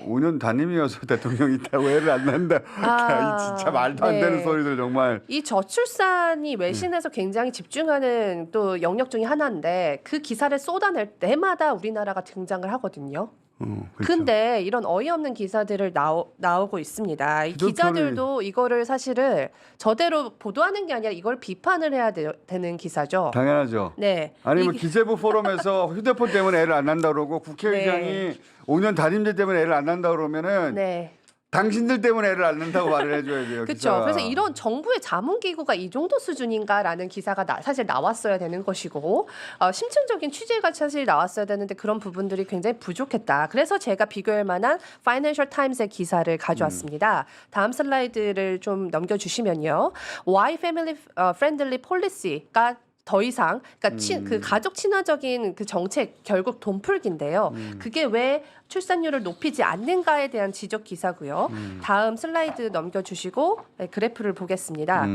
5년 단임이어서 대통령이 있다고 애를 안 낳는다. 이 진짜 말도 안 되는 소리들 정말. 이 저출산이 외신에서 굉장히 집중하는 또 영역 중에 하나인데 그 기사를 쏟아낼 때마다 우리나라가 등장을 하거든요. 그렇죠. 근데 이런 어이없는 기사들을 나오고 있습니다. 이 기자들도 이거를 사실을 저대로 보도하는 게 아니라 이걸 비판을 해야 되는 기사죠. 당연하죠. 네. 아니 뭐 기재부 포럼에서 휴대폰 때문에 애를 안 낳는다 그러고 국회의장이 5년 단임제 때문에 애를 안 낳는다 그러면은 네. 당신들 때문에 애를 안 낳는다고 말을 해줘야 돼요. 그렇죠. 그래서 이런 정부의 자문기구가 이 정도 수준인가라는 기사가 사실 나왔어야 되는 것이고 심층적인 취재가 사실 나왔어야 되는데 그런 부분들이 굉장히 부족했다. 그래서 제가 비교할 만한 파이낸셜 타임스의 기사를 가져왔습니다. 다음 슬라이드를 좀 넘겨주시면요. Why Family Friendly Policy가 더 이상 그러니까 그 가족 친화적인 그 정책 결국 돈풀기인데요. 그게 왜 출산율을 높이지 않는가에 대한 지적 기사고요. 다음 슬라이드 넘겨주시고 네, 그래프를 보겠습니다.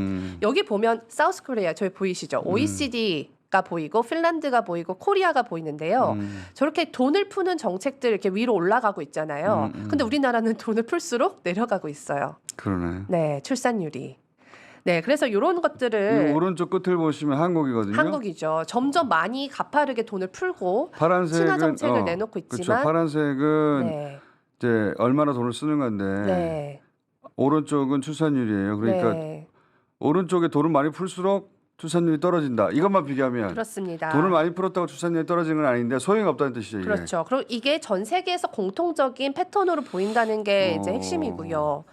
여기 보면 사우스 코리아 저희 보이시죠? OECD가 보이고 핀란드가 보이고 코리아가 보이는데요. 저렇게 돈을 푸는 정책들 이렇게 위로 올라가고 있잖아요. 근데 우리나라는 돈을 풀수록 내려가고 있어요. 그러네. 네, 출산율이. 네, 그래서 이런 것들을 오른쪽 끝을 보시면 한국이거든요. 한국이죠. 점점 많이 가파르게 돈을 풀고 파란색은 친화 정책을 내놓고 있지만, 그렇죠. 파란색은 네, 이제 얼마나 돈을 쓰는 건데 네, 오른쪽은 출산율이에요. 그러니까 네, 오른쪽에 돈을 많이 풀수록 출산율이 떨어진다. 이것만 비교하면 그렇습니다. 돈을 많이 풀었다고 출산율이 떨어지는 건 아닌데 소용이 없다는 뜻이죠. 이게. 그렇죠. 그리고 이게 전 세계에서 공통적인 패턴으로 보인다는 게 이제 핵심이고요.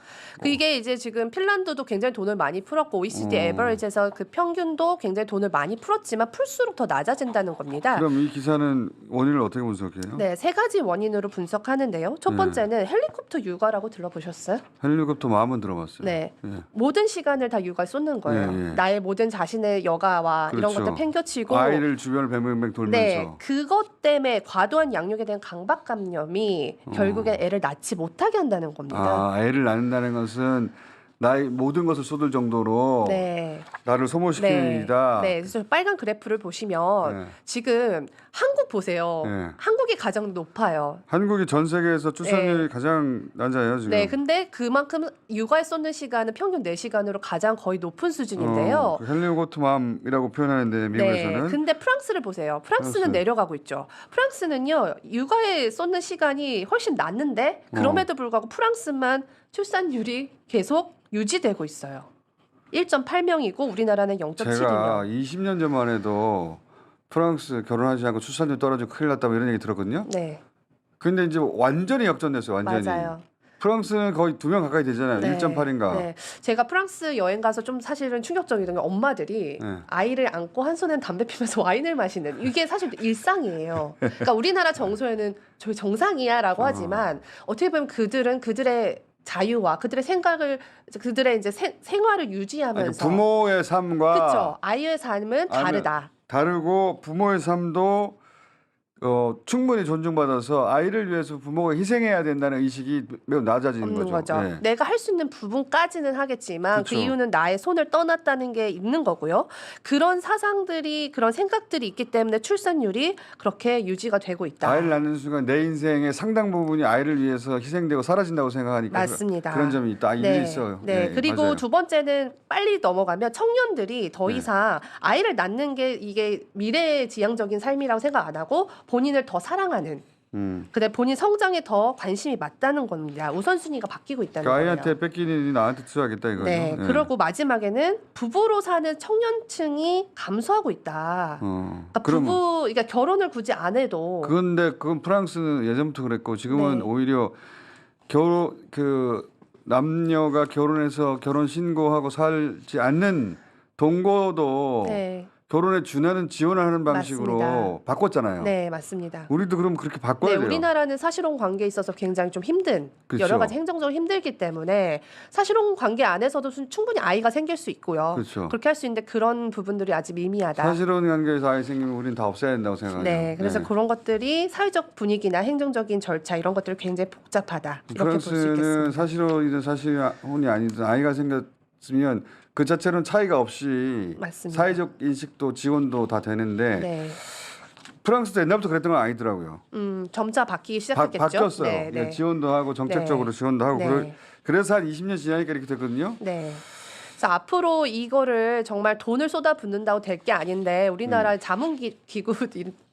이게 이제 지금 핀란드도 굉장히 돈을 많이 풀었고 OECD 에버리지에서 그 평균도 굉장히 돈을 많이 풀었지만 풀수록 더 낮아진다는 겁니다. 그럼 이 기사는 원인을 어떻게 분석해요? 네, 세 가지 원인으로 분석하는데요. 첫 번째는 헬리콥터 육아라고 들어보셨어요? 헬리콥터 마음은 들어봤어요. 네. 예. 모든 시간을 다 육아에 쏟는 거예요. 예, 예. 나의 모든 자신의 여가와 이런 그렇죠. 것들 팽겨치고 아이를 주변을 뱅뱅뱅 돌면서 네, 그것 때문에 과도한 양육에 대한 강박감염이 결국엔 애를 낳지 못하게 한다는 겁니다. 애를 낳는다는 것은 나의 모든 것을 쏟을 정도로 네. 나를 소모시키는 일이다. 네, 그래서 빨간 그래프를 보시면 네. 지금 한국 보세요. 네. 한국이 가장 높아요. 한국이 전 세계에서 출산율이 가장 낮아요 지금. 네, 근데 그만큼 육아에 쏟는 시간은 평균 4시간으로 가장 거의 높은 수준인데요. 그 헬리콥터 마음이라고 표현하는데 미국에서는. 네, 근데 프랑스를 보세요. 프랑스는 프랑스. 내려가고 있죠. 프랑스는요, 육아에 쏟는 시간이 훨씬 낮는데 그럼에도 불구하고 프랑스만 출산율이 계속 유지되고 있어요. 1.8명이고 우리나라는 0.72명. 제가 20년 전만 해도 프랑스 결혼하지 않고 출산율 떨어지고 큰일 났다 뭐 이런 얘기 들었거든요. 네, 근데 이제 완전히 역전됐어요. 완전히. 맞아요. 프랑스는 거의 2명 가까이 되잖아요. 네, 1.8인가. 네. 제가 프랑스 여행 가서 좀 사실은 충격적이던 게 엄마들이 네. 아이를 안고 한 손엔 담배 피면서 와인을 마시는 이게 사실 일상이에요. 그러니까 우리나라 정서에는 저희 정상이야라고 하지만 어떻게 보면 그들은 그들의 자유와 그들의 생각을 그들의 이제 생활을 유지하면서 부모의 삶과 그렇죠. 아이의 삶은 다르다. 다르고 부모의 삶도 충분히 존중받아서 아이를 위해서 부모가 희생해야 된다는 의식이 매우 낮아지는 없는 거죠. 네. 내가 할 수 있는 부분까지는 하겠지만 그쵸. 그 이유는 나의 손을 떠났다는 게 있는 거고요. 그런 사상들이 그런 생각들이 있기 때문에 출산율이 그렇게 유지가 되고 있다. 아이를 낳는 순간 내 인생의 상당 부분이 아이를 위해서 희생되고 사라진다고 생각하니까 맞습니다. 그런 점이 있다. 일리 있어요. 네. 그리고 맞아요. 두 번째는 빨리 넘어가면 청년들이 더 이상 아이를 낳는 게 이게 미래지향적인 삶이라고 생각 안 하고 본인을 더 사랑하는 근데 본인 성장에 더 관심이 맞다는 겁니다. 우선순위가 바뀌고 있다는 그러니까 거예요. 아이한테 뺏기는 일이 나한테 투자하겠다 이거죠. 네. 그리고 마지막에는 부부로 사는 청년층이 감소하고 있다. 그러니까 그러니까 결혼을 굳이 안 해도 그건 프랑스는 예전부터 그랬고 지금은 네. 오히려 남녀가 결혼해서 결혼 신고하고 살지 않는 동거도 네. 결혼에 준하는 지원을 하는 방식으로 맞습니다. 바꿨잖아요. 네, 맞습니다. 우리도 그럼 그렇게 바꿔야 네, 돼요. 우리나라는 사실혼 관계에 있어서 굉장히 좀 힘든 그렇죠. 여러 가지 행정적으로 힘들기 때문에 사실혼 관계 안에서도 충분히 아이가 생길 수 있고요. 그렇죠. 그렇게 할 수 있는데 그런 부분들이 아직 미미하다. 사실혼 관계에서 아이 생기면 우리는 다 없애야 된다고 생각하죠. 네, 그래서 그런 것들이 사회적 분위기나 행정적인 절차 이런 것들이 굉장히 복잡하다. 이렇게 볼 수 프랑스는 있겠습니다. 사실혼이든 사실혼이 아니든 아이가 생겼으면 그 자체로는 차이가 없이 맞습니다. 사회적 인식도 지원도 다 되는데 네, 프랑스도 옛날부터 그랬던 건 아니더라고요. 점차 바뀌기 시작했겠죠. 바뀌었어요. 네, 네. 지원도 하고 정책적으로 네. 지원도 하고 네. 그래서 한 20년 지나니까 이렇게 됐거든요. 네. 그래서 앞으로 이거를 정말 돈을 쏟아붓는다고 될 게 아닌데 우리나라 자문기구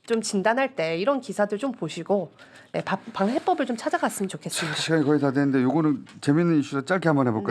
좀 진단할 때 이런 기사들 좀 보시고 방해법을 좀 찾아갔으면 좋겠습니다. 시간이 거의 다 됐는데 요거는 재밌는 이슈라 짧게 한번 해볼까요?